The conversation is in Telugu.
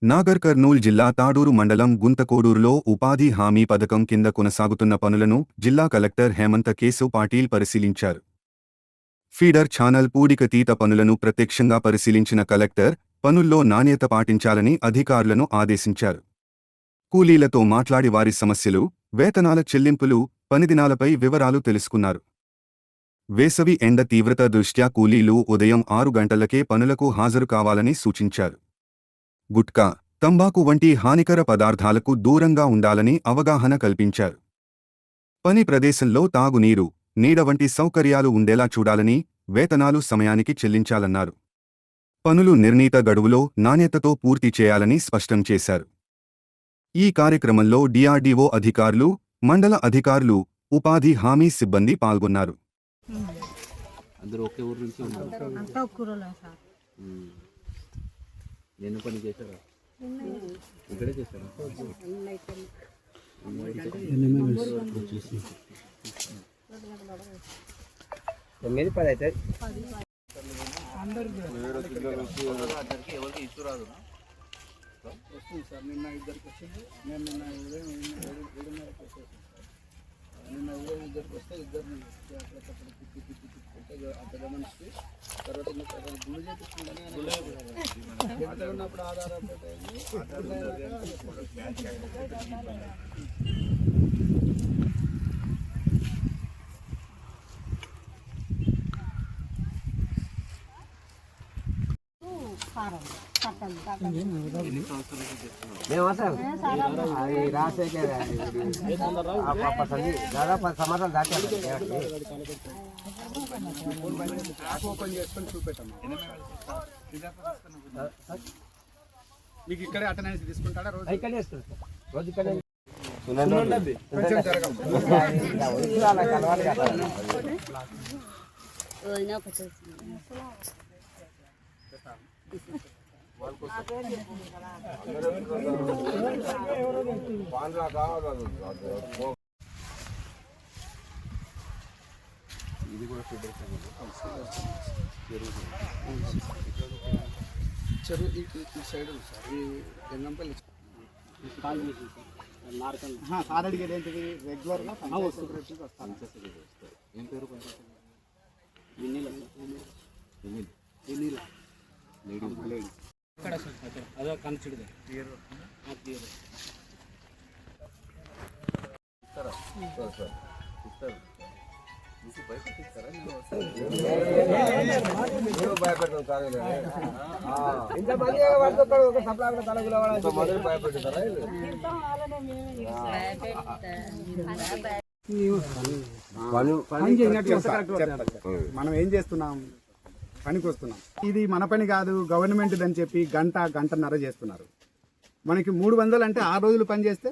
నాగర్ కర్నూల్ జిల్లా తాడూరు మండలం గుంతకోడూరులో ఉపాధి హామీ పథకం కింద కొనసాగుతున్న పనులను జిల్లా కలెక్టర్ హేమంత కేశవ్ పాటిల్ పరిశీలించారు. ఫీడర్ ఛానల్ పూడికతీత పనులను ప్రత్యక్షంగా పరిశీలించిన కలెక్టర్ పనుల్లో నాణ్యత పాటించాలని అధికారులను ఆదేశించారు. కూలీలతో మాట్లాడి వారి సమస్యలు, వేతనాల చెల్లింపులు, పనిదినాలపై వివరాలు తెలుసుకున్నారు. వేసవి ఎండ తీవ్రత దృష్ట్యా కూలీలు ఉదయం 6 గంటలకే పనులకు హాజరు కావాలని సూచించారు. గుట్కా, తంబాకు వంటి హానికర పదార్థాలకు దూరంగా ఉండాలని అవగాహన కల్పించారు. పని ప్రదేశంలో తాగునీరు, నీడ వంటి సౌకర్యాలు ఉండేలా చూడాలని, వేతనాలు సమయానికి చెల్లించాలన్నారు. పనులు నిర్ణీత గడువులో నాణ్యతతో పూర్తి చేయాలని స్పష్టం చేశారు. ఈ కార్యక్రమంలో డిఆర్డీఓ అధికారులు, మండల అధికారులు, ఉపాధి హామీ సిబ్బంది పాల్గొన్నారు. అందరూ ఒకే ఊరు నుంచి నేను పని చేశారా? ఇక్కడే చేశారా? 9-10 అయితే ఎవరికి ఇష్యూ రాదు. వస్తుంది సార్. నిన్న ఇద్దరికి వచ్చింది. నేను నిన్న ఉదయం 7:30కి వచ్చేసాను. నిన్న ఉదయం ఇద్దరికి వస్తే ఇద్దరిని తిప్పుకుంటే ఆ పెద్ద మనిషికి తర్వాత గుళ్ళు చేపించుకుంటానే ఉన్నప్పుడు ఆధారపడి దాదాపు 10 సంవత్సరాలు దాటారు. ఓపెన్ చేసుకొని చూపెట్టమ్మా. మీకు ఇక్కడే అటెండెన్స్ తీసుకుంటాడా? రోజు ఇక్కడే రోజు ఇక్కడే ఇది కూడా చెరువు ఈ సైడ్ సార్. ఈ గంగంపల్లి సార్ అడిగేది ఏంటిది? రెగ్యులర్గా వస్తాను. ఏం పేరు? అదే కన్సిడర్ మనం ఏం చేస్తున్నాం? పనికి వస్తున్నాం. ఇది మన పని కాదు, గవర్నమెంట్ అని చెప్పి గంటన్నర చేస్తున్నారు. మనకి 300 అంటే 6 రోజులు పని చేస్తే